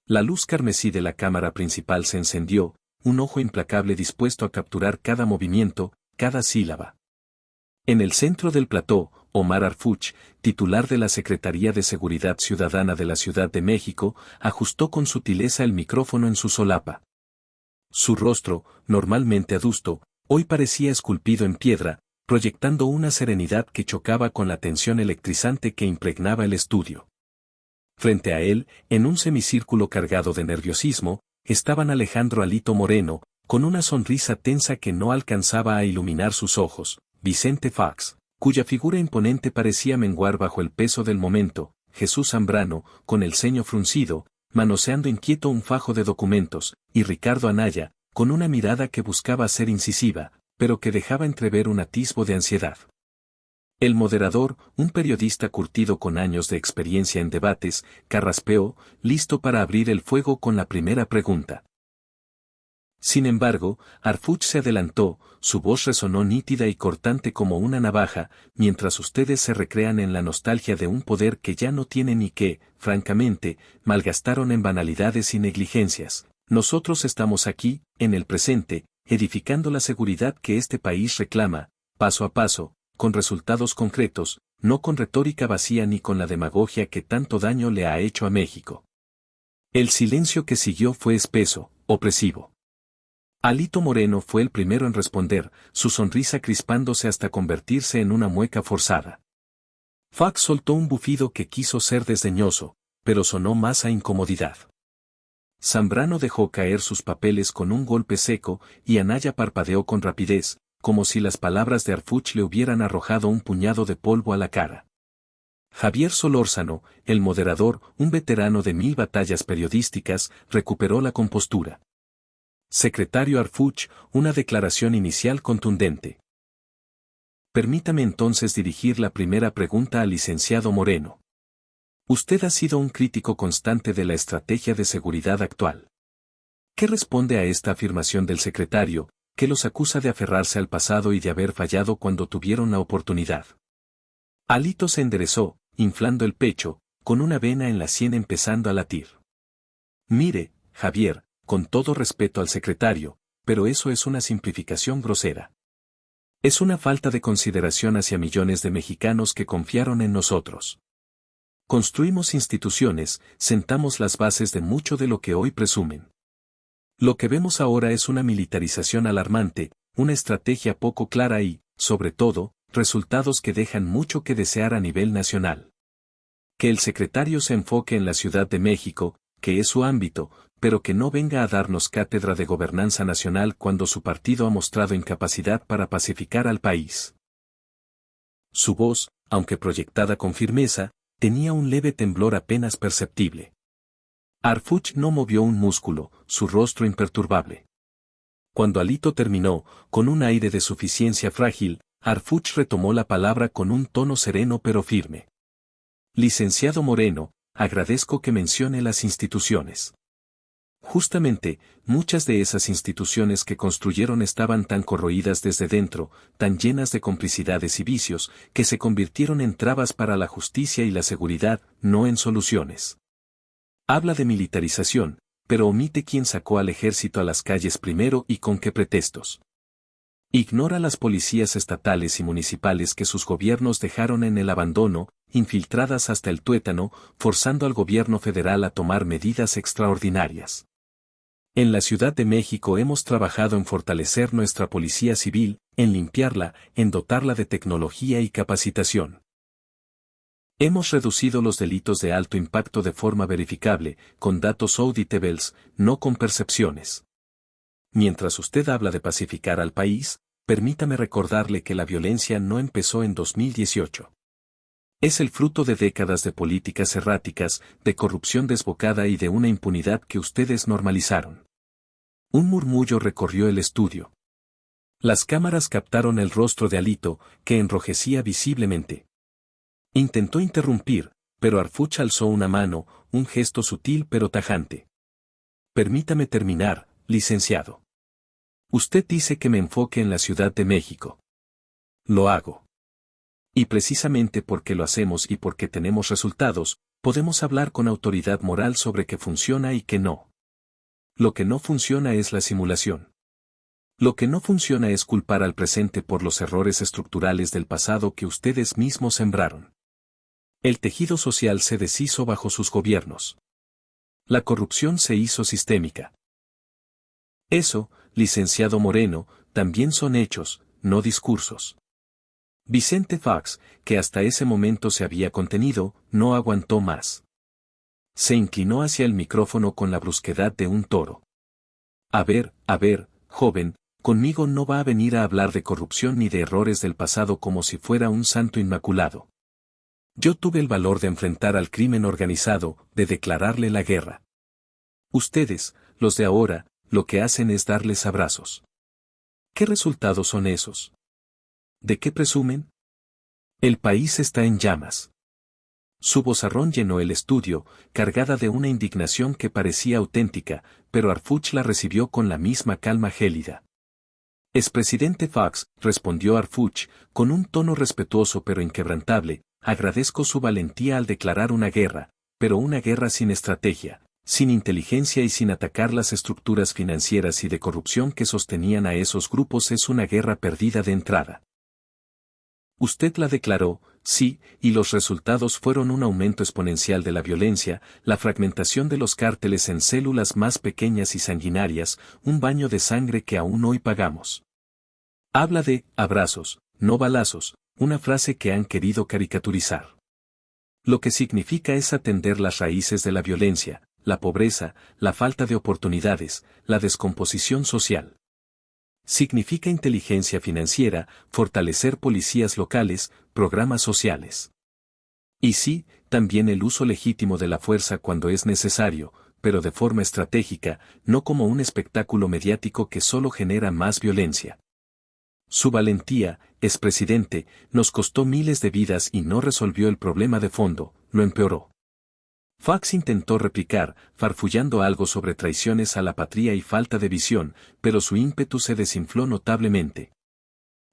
La luz carmesí de la cámara principal se encendió, un ojo implacable dispuesto a capturar cada movimiento, cada sílaba. En el centro del plató, Omar Arfuch, titular de la Secretaría de Seguridad Ciudadana de la Ciudad de México, ajustó con sutileza el micrófono en su solapa. Su rostro, normalmente adusto, hoy parecía esculpido en piedra, proyectando una serenidad que chocaba con la tensión electrizante que impregnaba el estudio. Frente a él, en un semicírculo cargado de nerviosismo, estaban Alejandro Alito Moreno, con una sonrisa tensa que no alcanzaba a iluminar sus ojos, Vicente Fox, cuya figura imponente parecía menguar bajo el peso del momento, Jesús Zambrano, con el ceño fruncido, manoseando inquieto un fajo de documentos, y Ricardo Anaya, con una mirada que buscaba ser incisiva, pero que dejaba entrever un atisbo de ansiedad. El moderador, un periodista curtido con años de experiencia en debates, carraspeó, listo para abrir el fuego con la primera pregunta. Sin embargo, Arfuch se adelantó, su voz resonó nítida y cortante como una navaja, mientras ustedes se recrean en la nostalgia de un poder que ya no tienen y que, francamente, malgastaron en banalidades y negligencias. Nosotros estamos aquí, en el presente, edificando la seguridad que este país reclama, paso a paso, con resultados concretos, no con retórica vacía ni con la demagogia que tanto daño le ha hecho a México. El silencio que siguió fue espeso, opresivo. Alito Moreno fue el primero en responder, su sonrisa crispándose hasta convertirse en una mueca forzada. Fox soltó un bufido que quiso ser desdeñoso, pero sonó más a incomodidad. Zambrano dejó caer sus papeles con un golpe seco, y Anaya parpadeó con rapidez, como si las palabras de Arfuch le hubieran arrojado un puñado de polvo a la cara. Javier Solórzano, el moderador, un veterano de 1000 batallas periodísticas, recuperó la compostura. Secretario Arfuch, una declaración inicial contundente. Permítame entonces dirigir la primera pregunta al licenciado Moreno. Usted ha sido un crítico constante de la estrategia de seguridad actual. ¿Qué responde a esta afirmación del secretario, que los acusa de aferrarse al pasado y de haber fallado cuando tuvieron la oportunidad? Alito se enderezó, inflando el pecho, con una vena en la sien empezando a latir. Mire, Javier, con todo respeto al secretario, pero eso es una simplificación grosera. Es una falta de consideración hacia millones de mexicanos que confiaron en nosotros. Construimos instituciones, sentamos las bases de mucho de lo que hoy presumen. Lo que vemos ahora es una militarización alarmante, una estrategia poco clara y, sobre todo, resultados que dejan mucho que desear a nivel nacional. Que el secretario se enfoque en la Ciudad de México, que es su ámbito, pero que no venga a darnos cátedra de gobernanza nacional cuando su partido ha mostrado incapacidad para pacificar al país. Su voz, aunque proyectada con firmeza, tenía un leve temblor apenas perceptible. Arfuch no movió un músculo, su rostro imperturbable. Cuando Alito terminó, con un aire de suficiencia frágil, Arfuch retomó la palabra con un tono sereno pero firme. Licenciado Moreno, agradezco que mencione las instituciones. Justamente, muchas de esas instituciones que construyeron estaban tan corroídas desde dentro, tan llenas de complicidades y vicios, que se convirtieron en trabas para la justicia y la seguridad, no en soluciones. Habla de militarización, pero omite quién sacó al ejército a las calles primero y con qué pretextos. Ignora las policías estatales y municipales que sus gobiernos dejaron en el abandono, infiltradas hasta el tuétano, forzando al gobierno federal a tomar medidas extraordinarias. En la Ciudad de México hemos trabajado en fortalecer nuestra policía civil, en limpiarla, en dotarla de tecnología y capacitación. Hemos reducido los delitos de alto impacto de forma verificable, con datos auditables, no con percepciones. Mientras usted habla de pacificar al país, permítame recordarle que la violencia no empezó en 2018. Es el fruto de décadas de políticas erráticas, de corrupción desbocada y de una impunidad que ustedes normalizaron. Un murmullo recorrió el estudio. Las cámaras captaron el rostro de Alito, que enrojecía visiblemente. Intentó interrumpir, pero Arfuch alzó una mano, un gesto sutil pero tajante. Permítame terminar, licenciado. Usted dice que me enfoque en la Ciudad de México. Lo hago. Y precisamente porque lo hacemos y porque tenemos resultados, Podemos hablar con autoridad moral sobre qué funciona y qué no. Lo que no funciona es la simulación. Lo que no funciona es culpar al presente por los errores estructurales del pasado que ustedes mismos sembraron. El tejido social se deshizo bajo sus gobiernos. La corrupción se hizo sistémica. Eso, licenciado Moreno, también son hechos, no discursos. Vicente Fox, que hasta ese momento se había contenido, no aguantó más. Se inclinó hacia el micrófono con la brusquedad de un toro. A ver, joven, conmigo no va a venir a hablar de corrupción ni de errores del pasado como si fuera un santo inmaculado. Yo tuve el valor de enfrentar al crimen organizado, de declararle la guerra. Ustedes, los de ahora, lo que hacen es darles abrazos. ¿Qué resultados son esos? ¿De qué presumen? El país está en llamas. Su vozarrón llenó el estudio, cargada de una indignación que parecía auténtica, pero Harfuch la recibió con la misma calma gélida. Expresidente Fox, respondió Harfuch, con un tono respetuoso pero inquebrantable, agradezco su valentía al declarar una guerra, pero una guerra sin estrategia, sin inteligencia y sin atacar las estructuras financieras y de corrupción que sostenían a esos grupos es una guerra perdida de entrada. Usted la declaró, sí, y los resultados fueron un aumento exponencial de la violencia, la fragmentación de los cárteles en células más pequeñas y sanguinarias, un baño de sangre que aún hoy pagamos. Habla de abrazos, no balazos, una frase que han querido caricaturizar. Lo que significa es atender las raíces de la violencia, la pobreza, la falta de oportunidades, la descomposición social. Significa inteligencia financiera, fortalecer policías locales, programas sociales. Y sí, también el uso legítimo de la fuerza cuando es necesario, pero de forma estratégica, no como un espectáculo mediático que solo genera más violencia. Su valentía, expresidente, nos costó miles de vidas y no resolvió el problema de fondo, lo empeoró. Fox intentó replicar, farfullando algo sobre traiciones a la patria y falta de visión, pero su ímpetu se desinfló notablemente.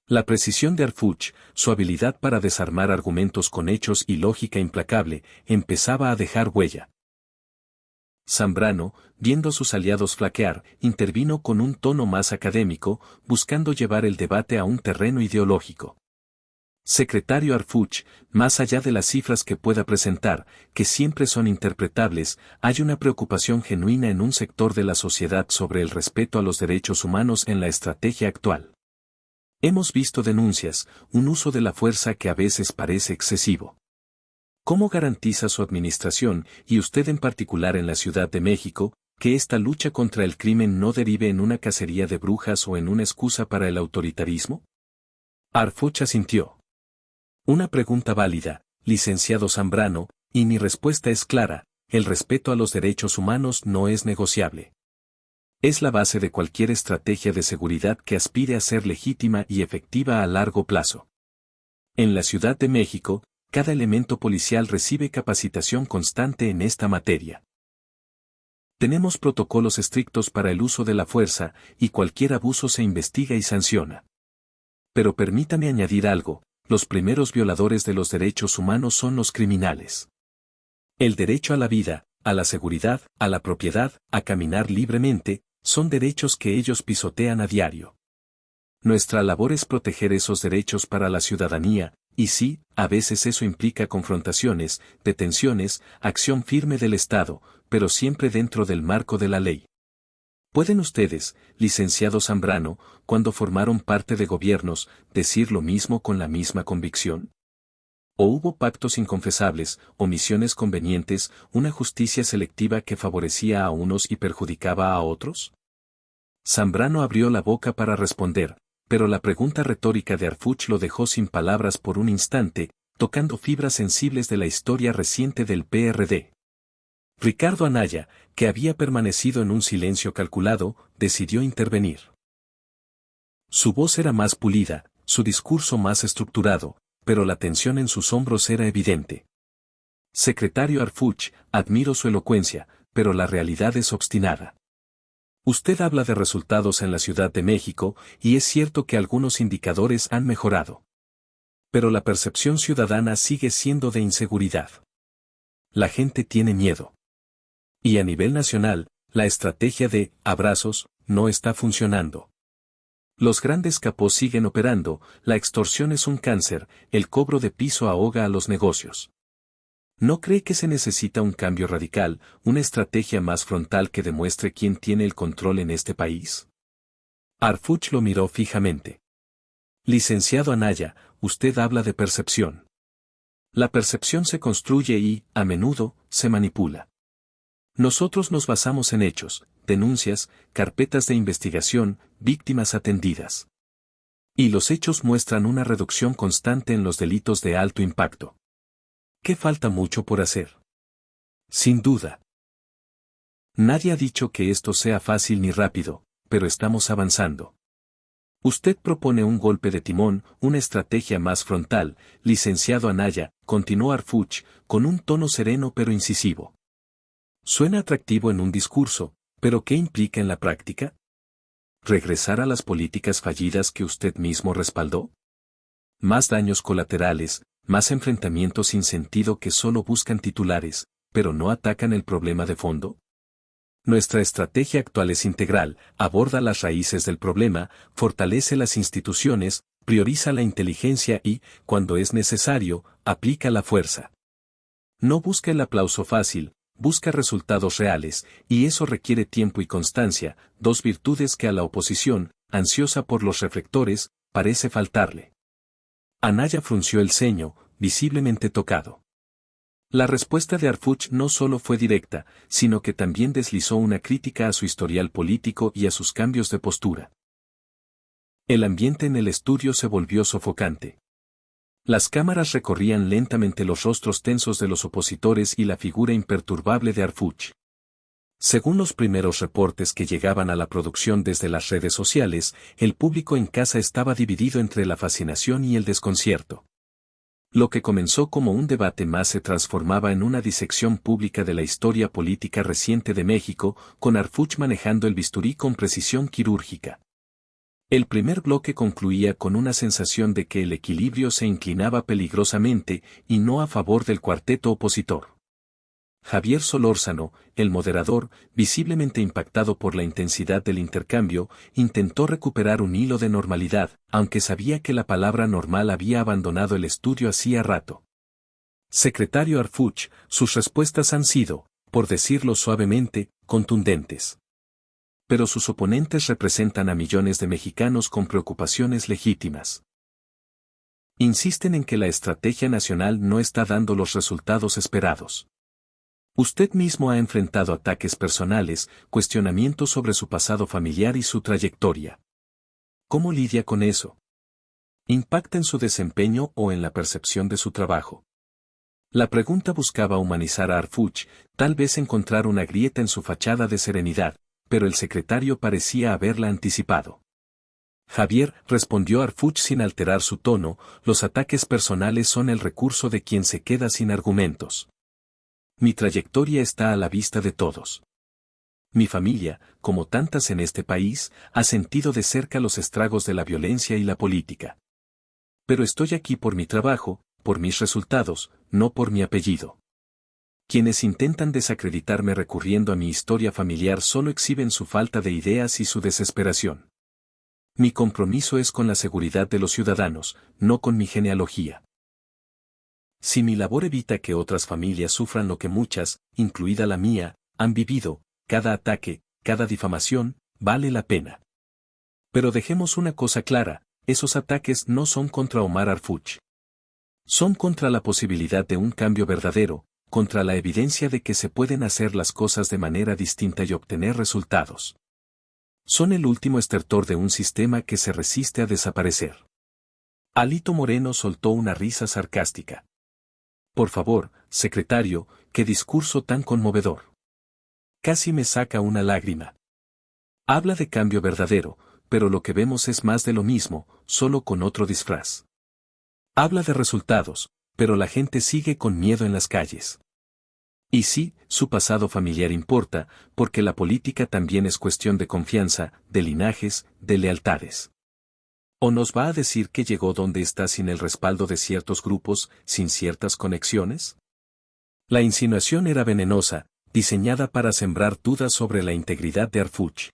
La precisión de Harfuch, su habilidad para desarmar argumentos con hechos y lógica implacable, empezaba a dejar huella. Zambrano, viendo a sus aliados flaquear, intervino con un tono más académico, buscando llevar el debate a un terreno ideológico. Secretario Harfuch, más allá de las cifras que pueda presentar, que siempre son interpretables, hay una preocupación genuina en un sector de la sociedad sobre el respeto a los derechos humanos en la estrategia actual. Hemos visto denuncias, un uso de la fuerza que a veces parece excesivo. ¿Cómo garantiza su administración, y usted en particular en la Ciudad de México, que esta lucha contra el crimen no derive en una cacería de brujas o en una excusa para el autoritarismo? Harfuch asintió. Una pregunta válida, licenciado Zambrano, y mi respuesta es clara, el respeto a los derechos humanos no es negociable. Es la base de cualquier estrategia de seguridad que aspire a ser legítima y efectiva a largo plazo. En la Ciudad de México, cada elemento policial recibe capacitación constante en esta materia. Tenemos protocolos estrictos para el uso de la fuerza, y cualquier abuso se investiga y sanciona. Pero permítame añadir algo, los primeros violadores de los derechos humanos son los criminales. El derecho a la vida, a la seguridad, a la propiedad, a caminar libremente, son derechos que ellos pisotean a diario. Nuestra labor es proteger esos derechos para la ciudadanía, y sí, a veces eso implica confrontaciones, detenciones, acción firme del Estado, pero siempre dentro del marco de la ley. ¿Pueden ustedes, licenciado Zambrano, cuando formaron parte de gobiernos, decir lo mismo con la misma convicción? ¿O hubo pactos inconfesables, omisiones convenientes, una justicia selectiva que favorecía a unos y perjudicaba a otros? Zambrano abrió la boca para responder, pero la pregunta retórica de Harfuch lo dejó sin palabras por un instante, tocando fibras sensibles de la historia reciente del PRD. Ricardo Anaya, que había permanecido en un silencio calculado, decidió intervenir. Su voz era más pulida, su discurso más estructurado, pero la tensión en sus hombros era evidente. Secretario Harfuch, admiro su elocuencia, pero la realidad es obstinada. Usted habla de resultados en la Ciudad de México, y es cierto que algunos indicadores han mejorado. Pero la percepción ciudadana sigue siendo de inseguridad. La gente tiene miedo. Y a nivel nacional, la estrategia de abrazos no está funcionando. Los grandes capos siguen operando, la extorsión es un cáncer, el cobro de piso ahoga a los negocios. ¿No cree que se necesita un cambio radical, una estrategia más frontal que demuestre quién tiene el control en este país? Arfuch lo miró fijamente. Licenciado Anaya, usted habla de percepción. La percepción se construye y, a menudo, se manipula. Nosotros nos basamos en hechos, denuncias, carpetas de investigación, víctimas atendidas. Y los hechos muestran una reducción constante en los delitos de alto impacto. ¿Qué falta mucho por hacer? Sin duda. Nadie ha dicho que esto sea fácil ni rápido, pero estamos avanzando. Usted propone un golpe de timón, una estrategia más frontal, licenciado Anaya, continuó Arfuch, con un tono sereno pero incisivo. Suena atractivo en un discurso, pero ¿qué implica en la práctica? ¿Regresar a las políticas fallidas que usted mismo respaldó? Más daños colaterales, más enfrentamientos sin sentido que solo buscan titulares, pero no atacan el problema de fondo. Nuestra estrategia actual es integral, aborda las raíces del problema, fortalece las instituciones, prioriza la inteligencia y, cuando es necesario, aplica la fuerza. No busca el aplauso fácil, busca resultados reales, y eso requiere tiempo y constancia, dos virtudes que a la oposición, ansiosa por los reflectores, parece faltarle. Anaya frunció el ceño, visiblemente tocado. La respuesta de Arfuch no solo fue directa, sino que también deslizó una crítica a su historial político y a sus cambios de postura. El ambiente en el estudio se volvió sofocante. Las cámaras recorrían lentamente los rostros tensos de los opositores y la figura imperturbable de Arfuch. Según los primeros reportes que llegaban a la producción desde las redes sociales, el público en casa estaba dividido entre la fascinación y el desconcierto. Lo que comenzó como un debate más se transformaba en una disección pública de la historia política reciente de México, con Arfuch manejando el bisturí con precisión quirúrgica. El primer bloque concluía con una sensación de que el equilibrio se inclinaba peligrosamente, y no a favor del cuarteto opositor. Javier Solórzano, el moderador, visiblemente impactado por la intensidad del intercambio, intentó recuperar un hilo de normalidad, aunque sabía que la palabra normal había abandonado el estudio hacía rato. Secretario Arfuch, sus respuestas han sido, por decirlo suavemente, contundentes. Pero sus oponentes representan a millones de mexicanos con preocupaciones legítimas. Insisten en que la estrategia nacional no está dando los resultados esperados. Usted mismo ha enfrentado ataques personales, cuestionamientos sobre su pasado familiar y su trayectoria. ¿Cómo lidia con eso? ¿Impacta en su desempeño o en la percepción de su trabajo? La pregunta buscaba humanizar a Arfuch, tal vez encontrar una grieta en su fachada de serenidad, pero el secretario parecía haberla anticipado. Javier, respondió Arfuch sin alterar su tono, los ataques personales son el recurso de quien se queda sin argumentos. Mi trayectoria está a la vista de todos. Mi familia, como tantas en este país, ha sentido de cerca los estragos de la violencia y la política. Pero estoy aquí por mi trabajo, por mis resultados, no por mi apellido. Quienes intentan desacreditarme recurriendo a mi historia familiar solo exhiben su falta de ideas y su desesperación. Mi compromiso es con la seguridad de los ciudadanos, no con mi genealogía. Si mi labor evita que otras familias sufran lo que muchas, incluida la mía, han vivido, cada ataque, cada difamación, vale la pena. Pero dejemos una cosa clara, esos ataques no son contra Omar Arfuch. Son contra la posibilidad de un cambio verdadero, contra la evidencia de que se pueden hacer las cosas de manera distinta y obtener resultados. Son el último estertor de un sistema que se resiste a desaparecer. Alito Moreno soltó una risa sarcástica. Por favor, secretario, qué discurso tan conmovedor. Casi me saca una lágrima. Habla de cambio verdadero, pero lo que vemos es más de lo mismo, solo con otro disfraz. Habla de resultados, pero la gente sigue con miedo en las calles. Y sí, su pasado familiar importa, porque la política también es cuestión de confianza, de linajes, de lealtades. ¿O nos va a decir que llegó donde está sin el respaldo de ciertos grupos, sin ciertas conexiones? La insinuación era venenosa, diseñada para sembrar dudas sobre la integridad de Arfuch.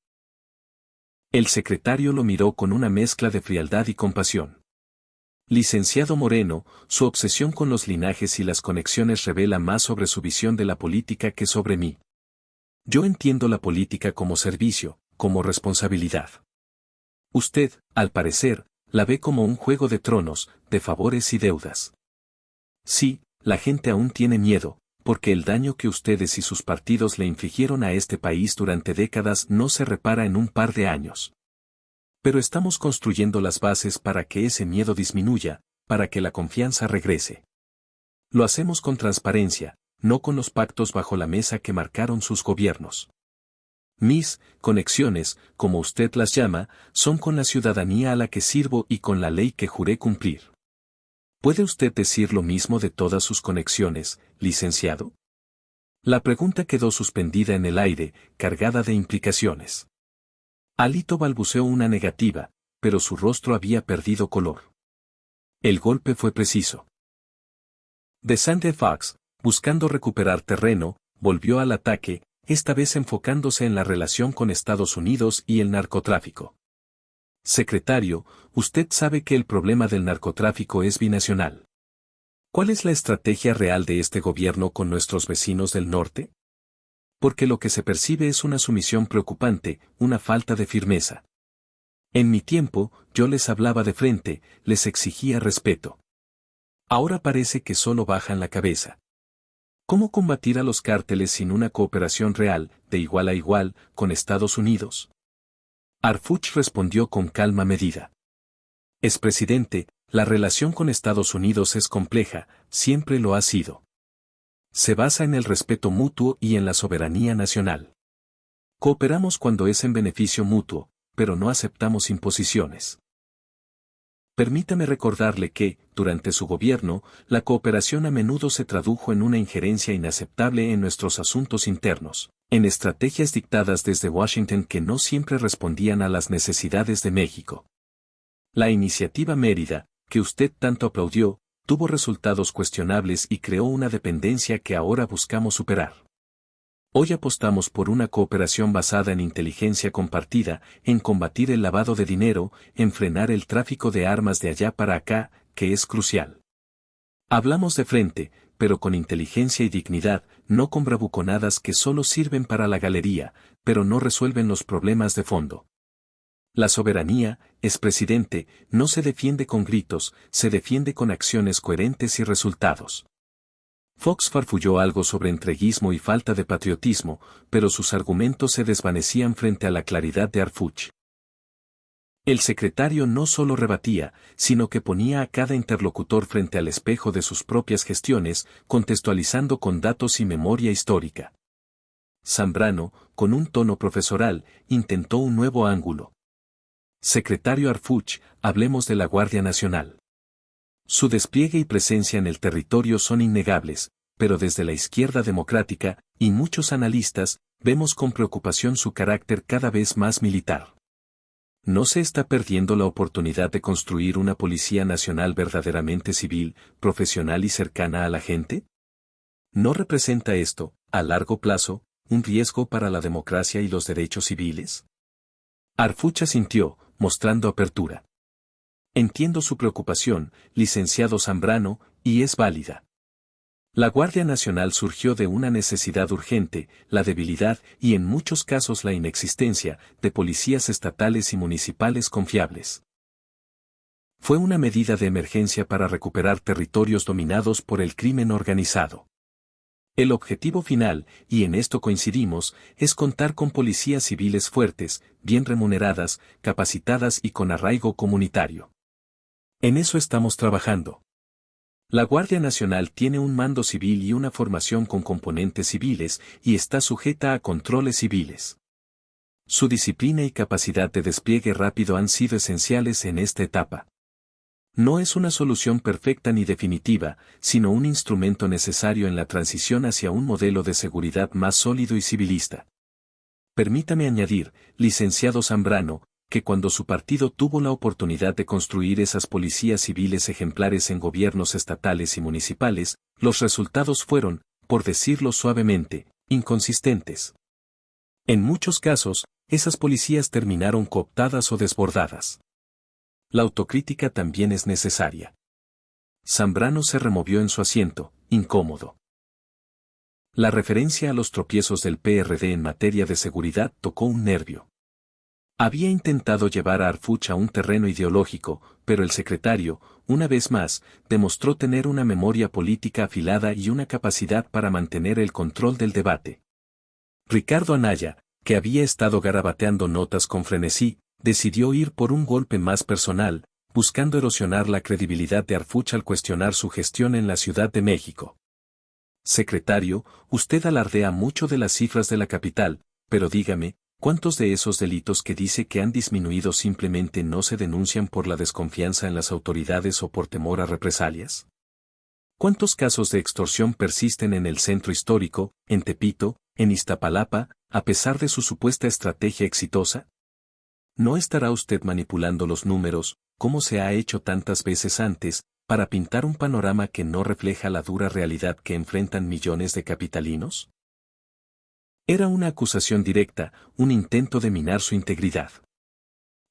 El secretario lo miró con una mezcla de frialdad y compasión. Licenciado Moreno, su obsesión con los linajes y las conexiones revela más sobre su visión de la política que sobre mí. Yo entiendo la política como servicio, como responsabilidad. Usted, al parecer, la ve como un juego de tronos, de favores y deudas. Sí, la gente aún tiene miedo, porque el daño que ustedes y sus partidos le infligieron a este país durante décadas no se repara en un par de años. Pero estamos construyendo las bases para que ese miedo disminuya, para que la confianza regrese. Lo hacemos con transparencia, no con los pactos bajo la mesa que marcaron sus gobiernos. Mis conexiones, como usted las llama, son con la ciudadanía a la que sirvo y con la ley que juré cumplir. ¿Puede usted decir lo mismo de todas sus conexiones, licenciado? La pregunta quedó suspendida en el aire, cargada de implicaciones. Alito balbuceó una negativa, pero su rostro había perdido color. El golpe fue preciso. The Sunday Fox, buscando recuperar terreno, volvió al ataque, esta vez enfocándose en la relación con Estados Unidos y el narcotráfico. Secretario, usted sabe que el problema del narcotráfico es binacional. ¿Cuál es la estrategia real de este gobierno con nuestros vecinos del norte? Porque lo que se percibe es una sumisión preocupante, una falta de firmeza. En mi tiempo, yo les hablaba de frente, les exigía respeto. Ahora parece que solo bajan la cabeza. ¿Cómo combatir a los cárteles sin una cooperación real, de igual a igual, con Estados Unidos? Arfuch respondió con calma medida. Expresidente, la relación con Estados Unidos es compleja, siempre lo ha sido. Se basa en el respeto mutuo y en la soberanía nacional. Cooperamos cuando es en beneficio mutuo, pero no aceptamos imposiciones. Permítame recordarle que, durante su gobierno, la cooperación a menudo se tradujo en una injerencia inaceptable en nuestros asuntos internos, en estrategias dictadas desde Washington que no siempre respondían a las necesidades de México. La iniciativa Mérida, que usted tanto aplaudió, tuvo resultados cuestionables y creó una dependencia que ahora buscamos superar. Hoy apostamos por una cooperación basada en inteligencia compartida, en combatir el lavado de dinero, en frenar el tráfico de armas de allá para acá, que es crucial. Hablamos de frente, pero con inteligencia y dignidad, no con bravuconadas que solo sirven para la galería, pero no resuelven los problemas de fondo. La soberanía, expresidente, no se defiende con gritos, se defiende con acciones coherentes y resultados. Fox farfulló algo sobre entreguismo y falta de patriotismo, pero sus argumentos se desvanecían frente a la claridad de Arfuch. El secretario no solo rebatía, sino que ponía a cada interlocutor frente al espejo de sus propias gestiones, contextualizando con datos y memoria histórica. Zambrano, con un tono profesoral, intentó un nuevo ángulo. Secretario Arfuch, hablemos de la Guardia Nacional. Su despliegue y presencia en el territorio son innegables, pero desde la izquierda democrática, y muchos analistas, vemos con preocupación su carácter cada vez más militar. ¿No se está perdiendo la oportunidad de construir una policía nacional verdaderamente civil, profesional y cercana a la gente? ¿No representa esto, a largo plazo, un riesgo para la democracia y los derechos civiles? Arfuch asintió, mostrando apertura. Entiendo su preocupación, licenciado Zambrano, y es válida. La Guardia Nacional surgió de una necesidad urgente, la debilidad y en muchos casos la inexistencia de policías estatales y municipales confiables. Fue una medida de emergencia para recuperar territorios dominados por el crimen organizado. El objetivo final, y en esto coincidimos, es contar con policías civiles fuertes, bien remuneradas, capacitadas y con arraigo comunitario. En eso estamos trabajando. La Guardia Nacional tiene un mando civil y una formación con componentes civiles y está sujeta a controles civiles. Su disciplina y capacidad de despliegue rápido han sido esenciales en esta etapa. No es una solución perfecta ni definitiva, sino un instrumento necesario en la transición hacia un modelo de seguridad más sólido y civilista. Permítame añadir, licenciado Zambrano, que cuando su partido tuvo la oportunidad de construir esas policías civiles ejemplares en gobiernos estatales y municipales, los resultados fueron, por decirlo suavemente, inconsistentes. En muchos casos, esas policías terminaron cooptadas o desbordadas. La autocrítica también es necesaria. Zambrano se removió en su asiento, incómodo. La referencia a los tropiezos del PRD en materia de seguridad tocó un nervio. Había intentado llevar a Harfuch a un terreno ideológico, pero el secretario, una vez más, demostró tener una memoria política afilada y una capacidad para mantener el control del debate. Ricardo Anaya, que había estado garabateando notas con frenesí, decidió ir por un golpe más personal, buscando erosionar la credibilidad de Harfuch al cuestionar su gestión en la Ciudad de México. Secretario, usted alardea mucho de las cifras de la capital, pero dígame, ¿cuántos de esos delitos que dice que han disminuido simplemente no se denuncian por la desconfianza en las autoridades o por temor a represalias? ¿Cuántos casos de extorsión persisten en el centro histórico, en Tepito, en Iztapalapa, a pesar de su supuesta estrategia exitosa? ¿No estará usted manipulando los números, como se ha hecho tantas veces antes, para pintar un panorama que no refleja la dura realidad que enfrentan millones de capitalinos? Era una acusación directa, un intento de minar su integridad.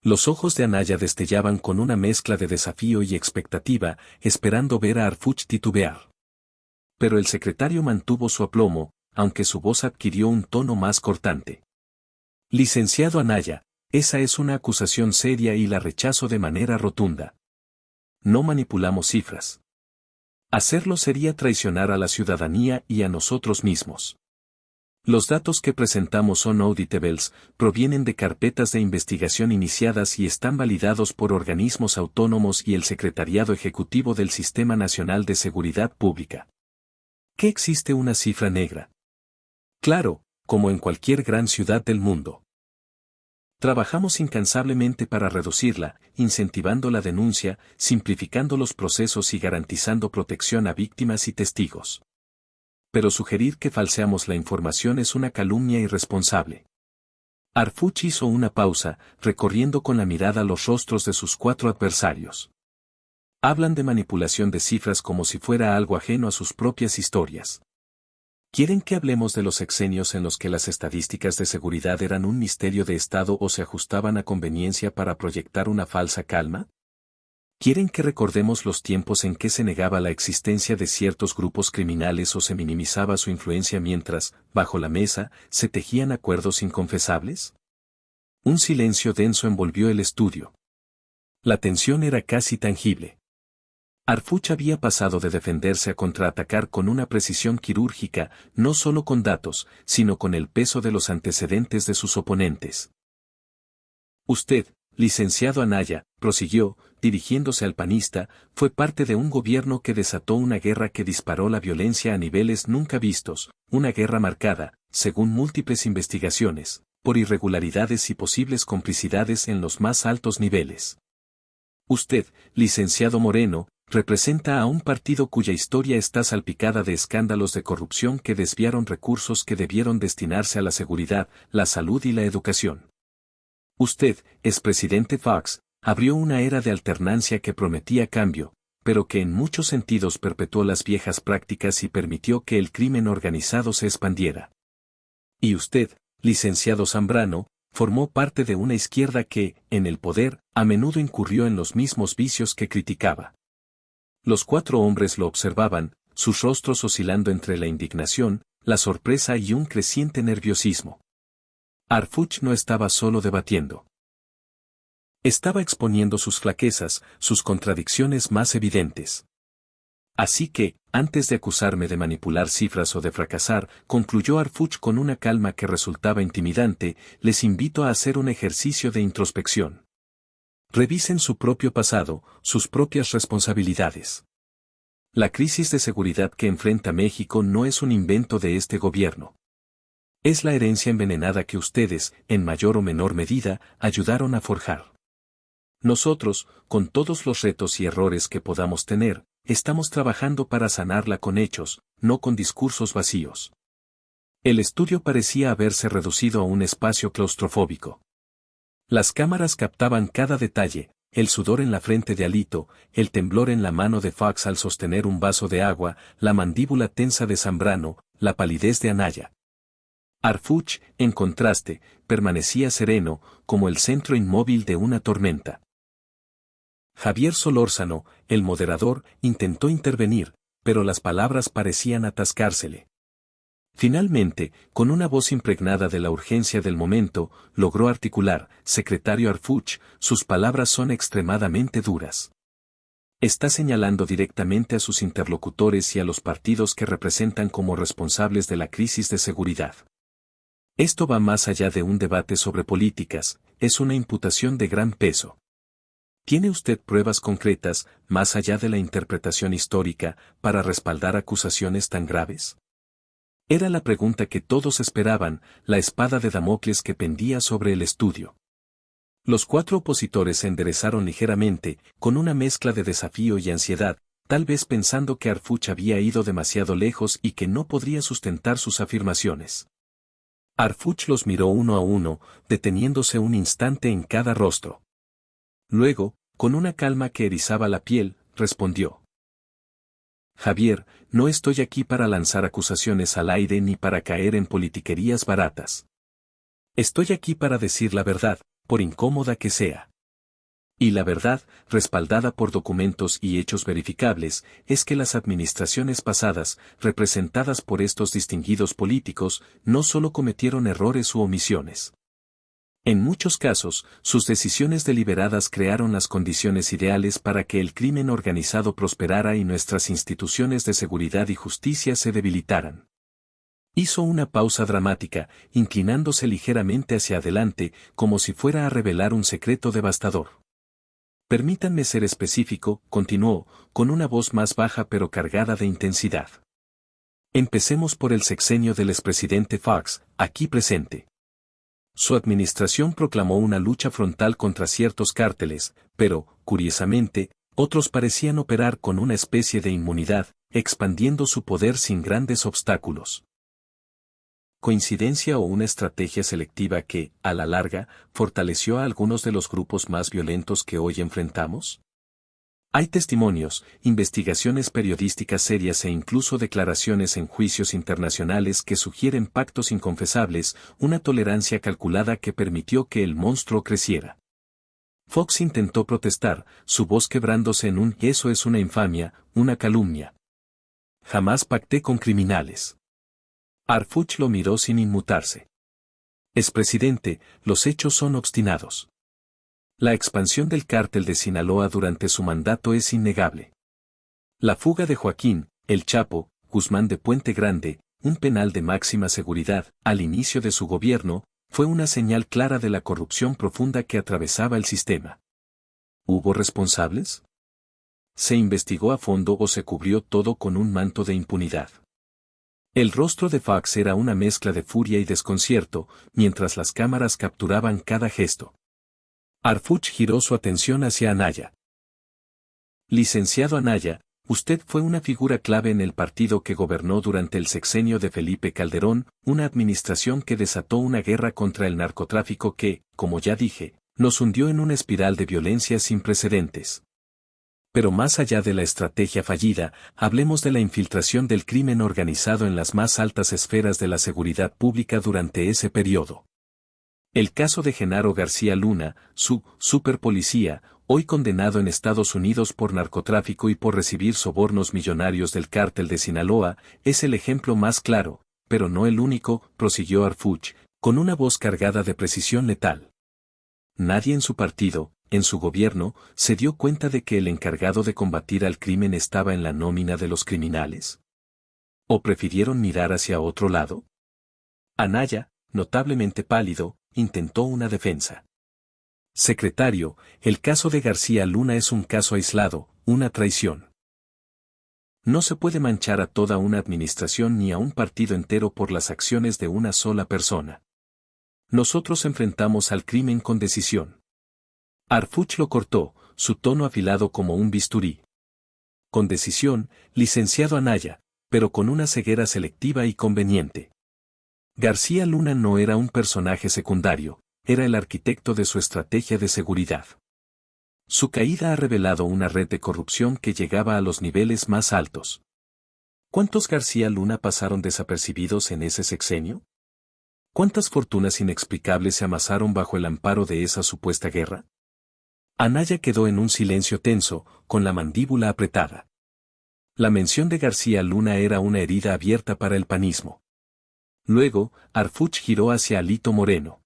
Los ojos de Anaya destellaban con una mezcla de desafío y expectativa, esperando ver a Harfuch titubear. Pero el secretario mantuvo su aplomo, aunque su voz adquirió un tono más cortante. Licenciado Anaya, esa es una acusación seria y la rechazo de manera rotunda. No manipulamos cifras. Hacerlo sería traicionar a la ciudadanía y a nosotros mismos. Los datos que presentamos son auditables, provienen de carpetas de investigación iniciadas y están validados por organismos autónomos y el Secretariado Ejecutivo del Sistema Nacional de Seguridad Pública. ¿Qué existe una cifra negra? Claro, como en cualquier gran ciudad del mundo. Trabajamos incansablemente para reducirla, incentivando la denuncia, simplificando los procesos y garantizando protección a víctimas y testigos. Pero sugerir que falseamos la información es una calumnia irresponsable. Harfuch hizo una pausa, recorriendo con la mirada los rostros de sus 4 adversarios. Hablan de manipulación de cifras como si fuera algo ajeno a sus propias historias. ¿Quieren que hablemos de los sexenios en los que las estadísticas de seguridad eran un misterio de Estado o se ajustaban a conveniencia para proyectar una falsa calma? ¿Quieren que recordemos los tiempos en que se negaba la existencia de ciertos grupos criminales o se minimizaba su influencia mientras, bajo la mesa, se tejían acuerdos inconfesables? Un silencio denso envolvió el estudio. La tensión era casi tangible. Harfuch había pasado de defenderse a contraatacar con una precisión quirúrgica, no solo con datos, sino con el peso de los antecedentes de sus oponentes. Usted, licenciado Anaya, prosiguió, dirigiéndose al panista, fue parte de un gobierno que desató una guerra que disparó la violencia a niveles nunca vistos, una guerra marcada, según múltiples investigaciones, por irregularidades y posibles complicidades en los más altos niveles. Usted, licenciado Moreno, representa a un partido cuya historia está salpicada de escándalos de corrupción que desviaron recursos que debieron destinarse a la seguridad, la salud y la educación. Usted, expresidente Fox, abrió una era de alternancia que prometía cambio, pero que en muchos sentidos perpetuó las viejas prácticas y permitió que el crimen organizado se expandiera. Y usted, licenciado Zambrano, formó parte de una izquierda que, en el poder, a menudo incurrió en los mismos vicios que criticaba. Los 4 hombres lo observaban, sus rostros oscilando entre la indignación, la sorpresa y un creciente nerviosismo. Harfuch no estaba solo debatiendo. Estaba exponiendo sus flaquezas, sus contradicciones más evidentes. Así que, antes de acusarme de manipular cifras o de fracasar, concluyó Harfuch con una calma que resultaba intimidante, les invito a hacer un ejercicio de introspección. Revisen su propio pasado, sus propias responsabilidades. La crisis de seguridad que enfrenta México no es un invento de este gobierno. Es la herencia envenenada que ustedes, en mayor o menor medida, ayudaron a forjar. Nosotros, con todos los retos y errores que podamos tener, estamos trabajando para sanarla con hechos, no con discursos vacíos. El estudio parecía haberse reducido a un espacio claustrofóbico. Las cámaras captaban cada detalle, el sudor en la frente de Alito, el temblor en la mano de Fox al sostener un vaso de agua, la mandíbula tensa de Zambrano, la palidez de Anaya. Arfuch, en contraste, permanecía sereno, como el centro inmóvil de una tormenta. Javier Solórzano, el moderador, intentó intervenir, pero las palabras parecían atascársele. Finalmente, con una voz impregnada de la urgencia del momento, logró articular: secretario Arfuch, sus palabras son extremadamente duras. Está señalando directamente a sus interlocutores y a los partidos que representan como responsables de la crisis de seguridad. Esto va más allá de un debate sobre políticas, es una imputación de gran peso. ¿Tiene usted pruebas concretas, más allá de la interpretación histórica, para respaldar acusaciones tan graves? Era la pregunta que todos esperaban, la espada de Damocles que pendía sobre el estudio. Los cuatro opositores se enderezaron ligeramente, con una mezcla de desafío y ansiedad, tal vez pensando que Arfuch había ido demasiado lejos y que no podría sustentar sus afirmaciones. Arfuch los miró uno a uno, deteniéndose un instante en cada rostro. Luego, con una calma que erizaba la piel, respondió: Javier, no estoy aquí para lanzar acusaciones al aire ni para caer en politiquerías baratas. Estoy aquí para decir la verdad, por incómoda que sea. Y la verdad, respaldada por documentos y hechos verificables, es que las administraciones pasadas, representadas por estos distinguidos políticos, no solo cometieron errores u omisiones. En muchos casos, sus decisiones deliberadas crearon las condiciones ideales para que el crimen organizado prosperara y nuestras instituciones de seguridad y justicia se debilitaran. Hizo una pausa dramática, inclinándose ligeramente hacia adelante, como si fuera a revelar un secreto devastador. Permítanme ser específico, continuó, con una voz más baja pero cargada de intensidad. Empecemos por el sexenio del expresidente Fox, aquí presente. Su administración proclamó una lucha frontal contra ciertos cárteles, pero, curiosamente, otros parecían operar con una especie de inmunidad, expandiendo su poder sin grandes obstáculos. ¿Coincidencia o una estrategia selectiva que, a la larga, fortaleció a algunos de los grupos más violentos que hoy enfrentamos? Hay testimonios, investigaciones periodísticas serias e incluso declaraciones en juicios internacionales que sugieren pactos inconfesables, una tolerancia calculada que permitió que el monstruo creciera. Fox intentó protestar, su voz quebrándose en un «eso es una infamia, una calumnia. Jamás pacté con criminales». Arfuch lo miró sin inmutarse. Expresidente, los hechos son obstinados. La expansión del cártel de Sinaloa durante su mandato es innegable. La fuga de Joaquín, el Chapo, Guzmán de Puente Grande, un penal de máxima seguridad, al inicio de su gobierno, fue una señal clara de la corrupción profunda que atravesaba el sistema. ¿Hubo responsables? ¿Se investigó a fondo o se cubrió todo con un manto de impunidad? El rostro de Fox era una mezcla de furia y desconcierto, mientras las cámaras capturaban cada gesto. Arfuch giró su atención hacia Anaya. Licenciado Anaya, usted fue una figura clave en el partido que gobernó durante el sexenio de Felipe Calderón, una administración que desató una guerra contra el narcotráfico que, como ya dije, nos hundió en una espiral de violencia sin precedentes. Pero más allá de la estrategia fallida, hablemos de la infiltración del crimen organizado en las más altas esferas de la seguridad pública durante ese periodo. El caso de Genaro García Luna, su superpolicía, hoy condenado en Estados Unidos por narcotráfico y por recibir sobornos millonarios del cártel de Sinaloa, es el ejemplo más claro, pero no el único, prosiguió Arfuch, con una voz cargada de precisión letal. Nadie en su partido, en su gobierno, se dio cuenta de que el encargado de combatir al crimen estaba en la nómina de los criminales. ¿O prefirieron mirar hacia otro lado? Anaya, notablemente pálido, intentó una defensa. Secretario, el caso de García Luna es un caso aislado, una traición. No se puede manchar a toda una administración ni a un partido entero por las acciones de una sola persona. Nosotros enfrentamos al crimen con decisión. Arfuch lo cortó, su tono afilado como un bisturí. Con decisión, licenciado Anaya, pero con una ceguera selectiva y conveniente. García Luna no era un personaje secundario, era el arquitecto de su estrategia de seguridad. Su caída ha revelado una red de corrupción que llegaba a los niveles más altos. ¿Cuántos García Luna pasaron desapercibidos en ese sexenio? ¿Cuántas fortunas inexplicables se amasaron bajo el amparo de esa supuesta guerra? Anaya quedó en un silencio tenso, con la mandíbula apretada. La mención de García Luna era una herida abierta para el panismo. Luego, Harfuch giró hacia Alito Moreno.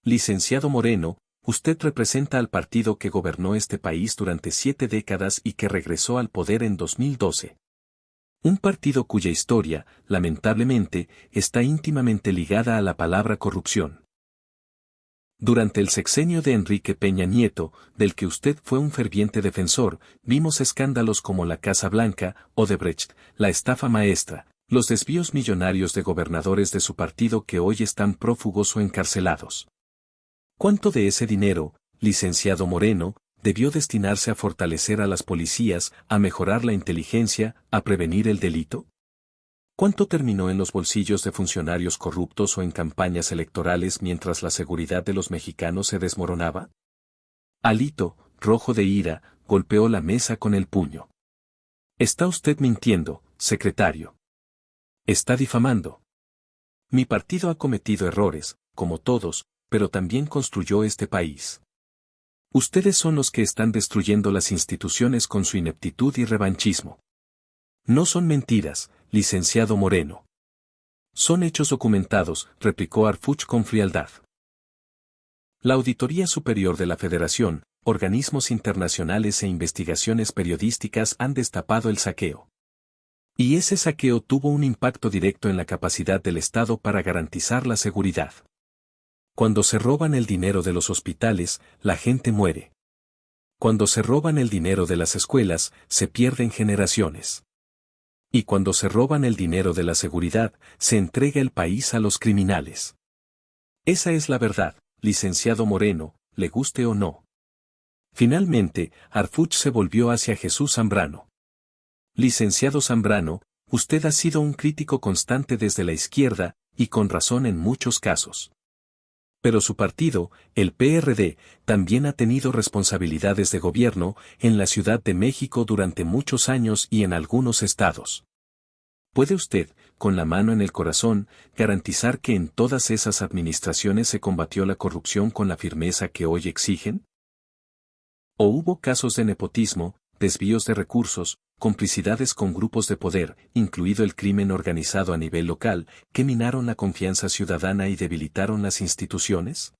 Licenciado Moreno, usted representa al partido que gobernó este país durante 7 décadas y que regresó al poder en 2012. Un partido cuya historia, lamentablemente, está íntimamente ligada a la palabra corrupción. Durante el sexenio de Enrique Peña Nieto, del que usted fue un ferviente defensor, vimos escándalos como la Casa Blanca, Odebrecht, la estafa maestra, los desvíos millonarios de gobernadores de su partido que hoy están prófugos o encarcelados. ¿Cuánto de ese dinero, licenciado Moreno, debió destinarse a fortalecer a las policías, a mejorar la inteligencia, a prevenir el delito? ¿Cuánto terminó en los bolsillos de funcionarios corruptos o en campañas electorales mientras la seguridad de los mexicanos se desmoronaba? Alito, rojo de ira, golpeó la mesa con el puño. Está usted mintiendo, secretario. Está difamando. Mi partido ha cometido errores, como todos, pero también construyó este país. Ustedes son los que están destruyendo las instituciones con su ineptitud y revanchismo. No son mentiras, licenciado Moreno. Son hechos documentados, replicó Harfuch con frialdad. La Auditoría Superior de la Federación, organismos internacionales e investigaciones periodísticas han destapado el saqueo. Y ese saqueo tuvo un impacto directo en la capacidad del Estado para garantizar la seguridad. Cuando se roban el dinero de los hospitales, la gente muere. Cuando se roban el dinero de las escuelas, se pierden generaciones. Y cuando se roban el dinero de la seguridad, se entrega el país a los criminales. Esa es la verdad, licenciado Moreno, le guste o no. Finalmente, Harfuch se volvió hacia Jesús Zambrano. Licenciado Zambrano, usted ha sido un crítico constante desde la izquierda, y con razón en muchos casos. Pero su partido, el PRD, también ha tenido responsabilidades de gobierno en la Ciudad de México durante muchos años y en algunos estados. ¿Puede usted, con la mano en el corazón, garantizar que en todas esas administraciones se combatió la corrupción con la firmeza que hoy exigen? ¿O hubo casos de nepotismo, desvíos de recursos, complicidades con grupos de poder, incluido el crimen organizado a nivel local, que minaron la confianza ciudadana y debilitaron las instituciones?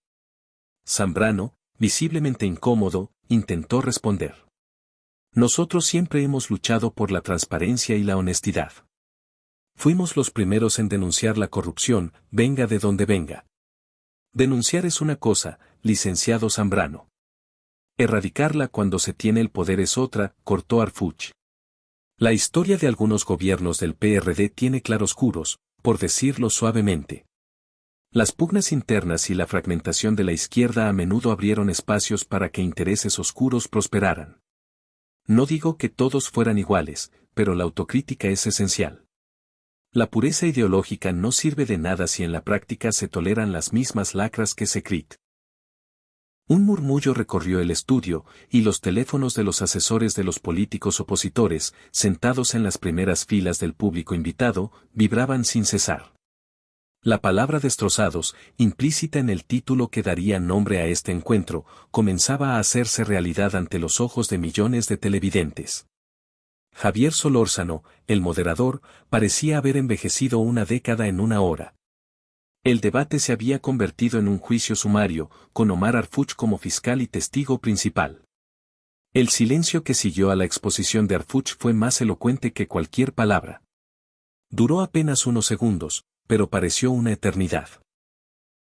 Zambrano, visiblemente incómodo, intentó responder. Nosotros siempre hemos luchado por la transparencia y la honestidad. Fuimos los primeros en denunciar la corrupción, venga de donde venga. Denunciar es una cosa, licenciado Zambrano. Erradicarla cuando se tiene el poder es otra, cortó Harfuch. La historia de algunos gobiernos del PRD tiene claroscuros, por decirlo suavemente. Las pugnas internas y la fragmentación de la izquierda a menudo abrieron espacios para que intereses oscuros prosperaran. No digo que todos fueran iguales, pero la autocrítica es esencial. La pureza ideológica no sirve de nada si en la práctica se toleran las mismas lacras que se critican. Un murmullo recorrió el estudio, y los teléfonos de los asesores de los políticos opositores, sentados en las primeras filas del público invitado, vibraban sin cesar. La palabra destrozados, implícita en el título que daría nombre a este encuentro, comenzaba a hacerse realidad ante los ojos de millones de televidentes. Javier Solórzano, el moderador, parecía haber envejecido una década en una hora. El debate se había convertido en un juicio sumario, con Omar Harfuch como fiscal y testigo principal. El silencio que siguió a la exposición de Harfuch fue más elocuente que cualquier palabra. Duró apenas unos segundos, pero pareció una eternidad.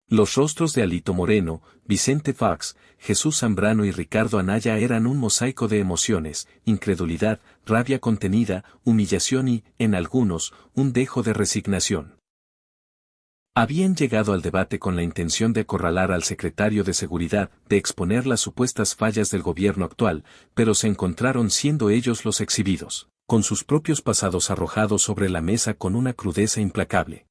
Los rostros de Alito Moreno, Vicente Fox, Jesús Zambrano y Ricardo Anaya eran un mosaico de emociones, incredulidad, rabia contenida, humillación y, en algunos, un dejo de resignación. Habían llegado al debate con la intención de acorralar al secretario de Seguridad, de exponer las supuestas fallas del gobierno actual, pero se encontraron siendo ellos los exhibidos, con sus propios pasados arrojados sobre la mesa con una crudeza implacable.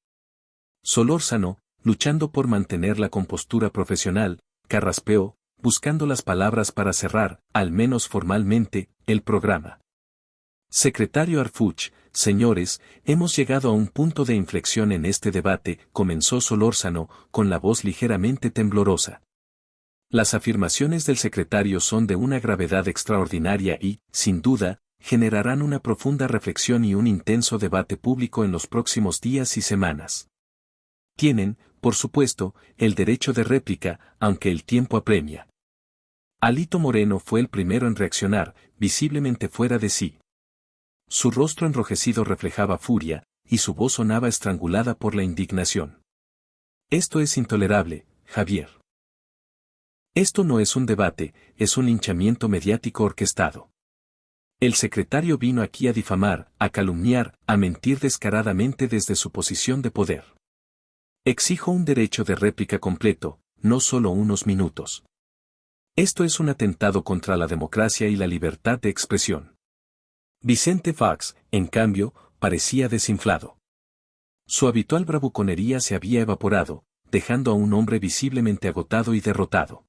Solórzano, luchando por mantener la compostura profesional, carraspeó, buscando las palabras para cerrar, al menos formalmente, el programa. Secretario Arfuch, señores, hemos llegado a un punto de inflexión en este debate, comenzó Solórzano, con la voz ligeramente temblorosa. Las afirmaciones del secretario son de una gravedad extraordinaria y, sin duda, generarán una profunda reflexión y un intenso debate público en los próximos días y semanas. Tienen, por supuesto, el derecho de réplica, aunque el tiempo apremia. Alito Moreno fue el primero en reaccionar, visiblemente fuera de sí. Su rostro enrojecido reflejaba furia, y su voz sonaba estrangulada por la indignación. Esto es intolerable, Javier. Esto no es un debate, es un linchamiento mediático orquestado. El secretario vino aquí a difamar, a calumniar, a mentir descaradamente desde su posición de poder. Exijo un derecho de réplica completo, no solo unos minutos. Esto es un atentado contra la democracia y la libertad de expresión. Vicente Fox, en cambio, parecía desinflado. Su habitual bravuconería se había evaporado, dejando a un hombre visiblemente agotado y derrotado.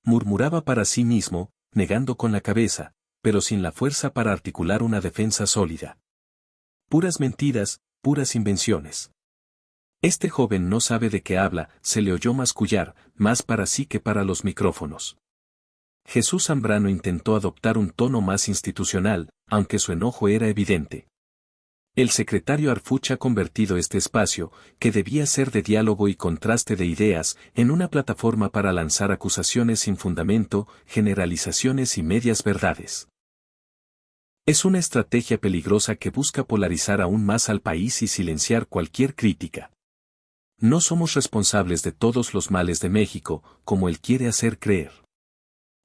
Murmuraba para sí mismo, negando con la cabeza, pero sin la fuerza para articular una defensa sólida. Puras mentiras, puras invenciones. Este joven no sabe de qué habla, se le oyó mascullar, más para sí que para los micrófonos. Jesús Zambrano intentó adoptar un tono más institucional, aunque su enojo era evidente. El secretario Arfuch ha convertido este espacio, que debía ser de diálogo y contraste de ideas, en una plataforma para lanzar acusaciones sin fundamento, generalizaciones y medias verdades. Es una estrategia peligrosa que busca polarizar aún más al país y silenciar cualquier crítica. No somos responsables de todos los males de México, como él quiere hacer creer.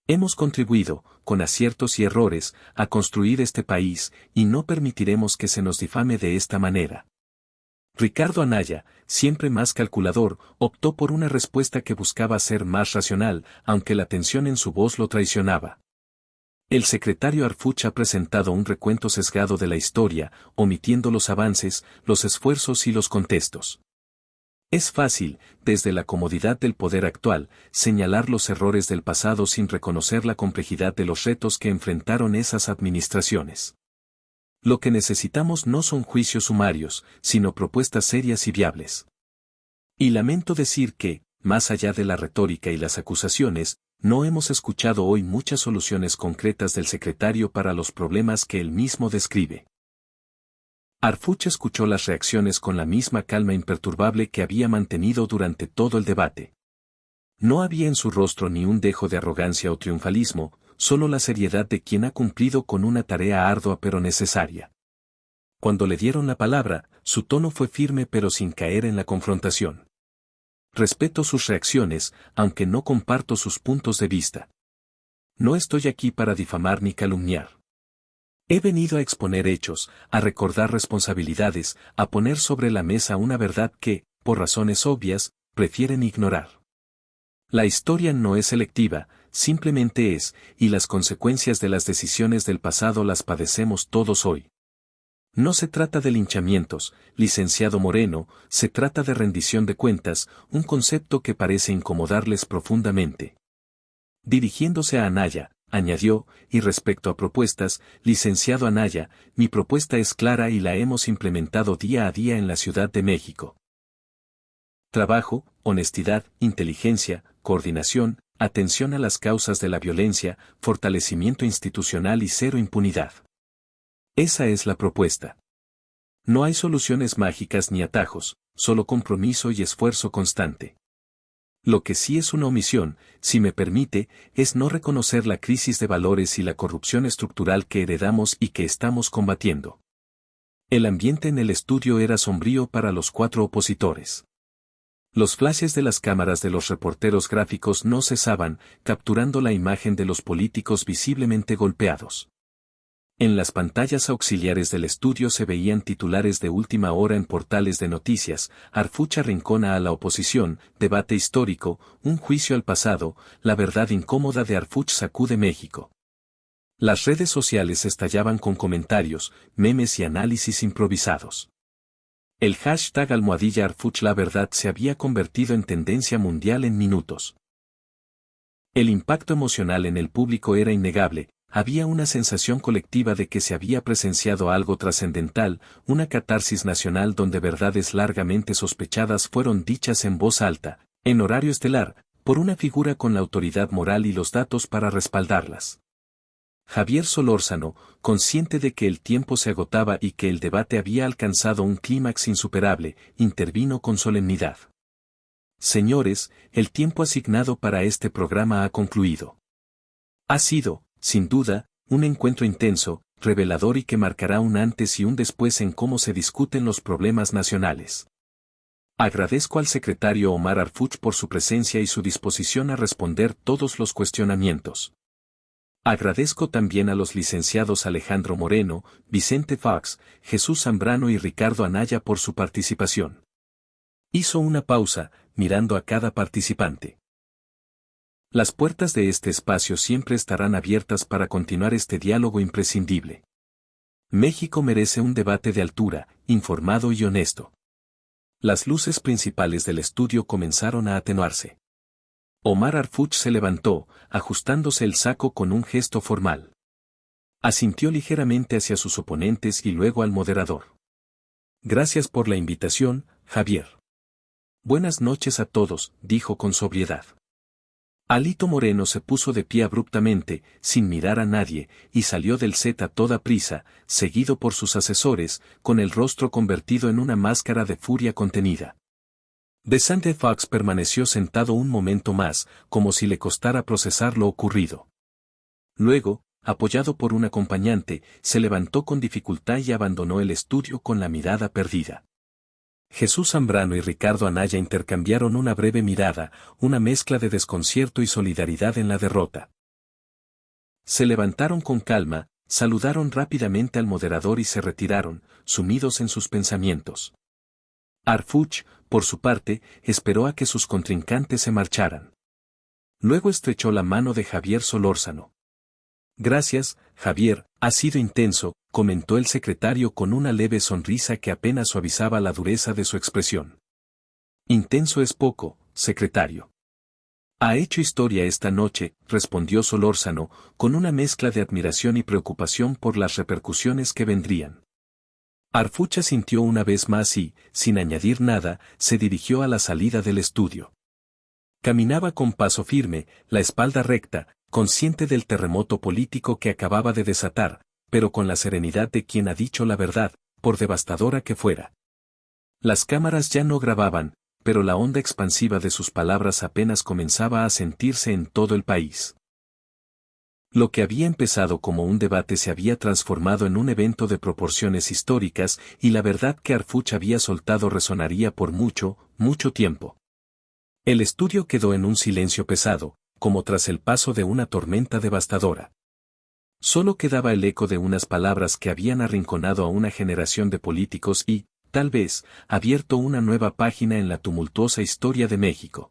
Hemos contribuido, con aciertos y errores, a construir este país, y no permitiremos que se nos difame de esta manera. Ricardo Anaya, siempre más calculador, optó por una respuesta que buscaba ser más racional, aunque la tensión en su voz lo traicionaba. El secretario Arfuch ha presentado un recuento sesgado de la historia, omitiendo los avances, los esfuerzos y los contextos. Es fácil, desde la comodidad del poder actual, señalar los errores del pasado sin reconocer la complejidad de los retos que enfrentaron esas administraciones. Lo que necesitamos no son juicios sumarios, sino propuestas serias y viables. Y lamento decir que, más allá de la retórica y las acusaciones, no hemos escuchado hoy muchas soluciones concretas del secretario para los problemas que él mismo describe. Arfuch escuchó las reacciones con la misma calma imperturbable que había mantenido durante todo el debate. No había en su rostro ni un dejo de arrogancia o triunfalismo, solo la seriedad de quien ha cumplido con una tarea ardua pero necesaria. Cuando le dieron la palabra, su tono fue firme pero sin caer en la confrontación. Respeto sus reacciones, aunque no comparto sus puntos de vista. No estoy aquí para difamar ni calumniar. He venido a exponer hechos, a recordar responsabilidades, a poner sobre la mesa una verdad que, por razones obvias, prefieren ignorar. La historia no es selectiva, simplemente es, y las consecuencias de las decisiones del pasado las padecemos todos hoy. No se trata de linchamientos, licenciado Moreno, se trata de rendición de cuentas, un concepto que parece incomodarles profundamente. Dirigiéndose a Anaya, añadió, y respecto a propuestas, licenciado Anaya, mi propuesta es clara y la hemos implementado día a día en la Ciudad de México. Trabajo, honestidad, inteligencia, coordinación, atención a las causas de la violencia, fortalecimiento institucional y cero impunidad. Esa es la propuesta. No hay soluciones mágicas ni atajos, solo compromiso y esfuerzo constante. Lo que sí es una omisión, si me permite, es no reconocer la crisis de valores y la corrupción estructural que heredamos y que estamos combatiendo. El ambiente en el estudio era sombrío para los 4 opositores. Los flashes de las cámaras de los reporteros gráficos no cesaban, capturando la imagen de los políticos visiblemente golpeados. En las pantallas auxiliares del estudio se veían titulares de última hora en portales de noticias: Arfuch arrincona a la oposición, debate histórico, un juicio al pasado, la verdad incómoda de Arfuch sacude México. Las redes sociales estallaban con comentarios, memes y análisis improvisados. El hashtag #Arfuch la verdad se había convertido en tendencia mundial en minutos. El impacto emocional en el público era innegable. había una sensación colectiva de que se había presenciado algo trascendental, una catarsis nacional donde verdades largamente sospechadas fueron dichas en voz alta, en horario estelar, por una figura con la autoridad moral y los datos para respaldarlas. Javier Solórzano, consciente de que el tiempo se agotaba y que el debate había alcanzado un clímax insuperable, intervino con solemnidad. Señores, el tiempo asignado para este programa ha concluido. Ha sido, sin duda, un encuentro intenso, revelador y que marcará un antes y un después en cómo se discuten los problemas nacionales. Agradezco al secretario Omar Arfuch por su presencia y su disposición a responder todos los cuestionamientos. Agradezco también a los licenciados Alejandro Moreno, Vicente Fox, Jesús Zambrano y Ricardo Anaya por su participación. Hizo una pausa, mirando a cada participante. Las puertas de este espacio siempre estarán abiertas para continuar este diálogo imprescindible. México merece un debate de altura, informado y honesto. Las luces principales del estudio comenzaron a atenuarse. Omar Arfuch se levantó, ajustándose el saco con un gesto formal. Asintió ligeramente hacia sus oponentes y luego al moderador. Gracias por la invitación, Javier. Buenas noches a todos, dijo con sobriedad. Alito Moreno se puso de pie abruptamente, sin mirar a nadie, y salió del set a toda prisa, seguido por sus asesores, con el rostro convertido en una máscara de furia contenida. Vicente Fox permaneció sentado un momento más, como si le costara procesar lo ocurrido. Luego, apoyado por un acompañante, se levantó con dificultad y abandonó el estudio con la mirada perdida. Jesús Zambrano y Ricardo Anaya intercambiaron una breve mirada, una mezcla de desconcierto y solidaridad en la derrota. Se levantaron con calma, saludaron rápidamente al moderador y se retiraron, sumidos en sus pensamientos. Arfuch, por su parte, esperó a que sus contrincantes se marcharan. Luego estrechó la mano de Javier Solórzano. Gracias, Javier, ha sido intenso, comentó el secretario con una leve sonrisa que apenas suavizaba la dureza de su expresión. Intenso es poco, secretario. Ha hecho historia esta noche, respondió Solórzano, con una mezcla de admiración y preocupación por las repercusiones que vendrían. Arfuch asintió una vez más y, sin añadir nada, se dirigió a la salida del estudio. Caminaba con paso firme, la espalda recta, consciente del terremoto político que acababa de desatar, pero con la serenidad de quien ha dicho la verdad, por devastadora que fuera. Las cámaras ya no grababan, pero la onda expansiva de sus palabras apenas comenzaba a sentirse en todo el país. Lo que había empezado como un debate se había transformado en un evento de proporciones históricas y la verdad que Arfuch había soltado resonaría por mucho, mucho tiempo. El estudio quedó en un silencio pesado, como tras el paso de una tormenta devastadora. Solo quedaba el eco de unas palabras que habían arrinconado a una generación de políticos y, tal vez, abierto una nueva página en la tumultuosa historia de México.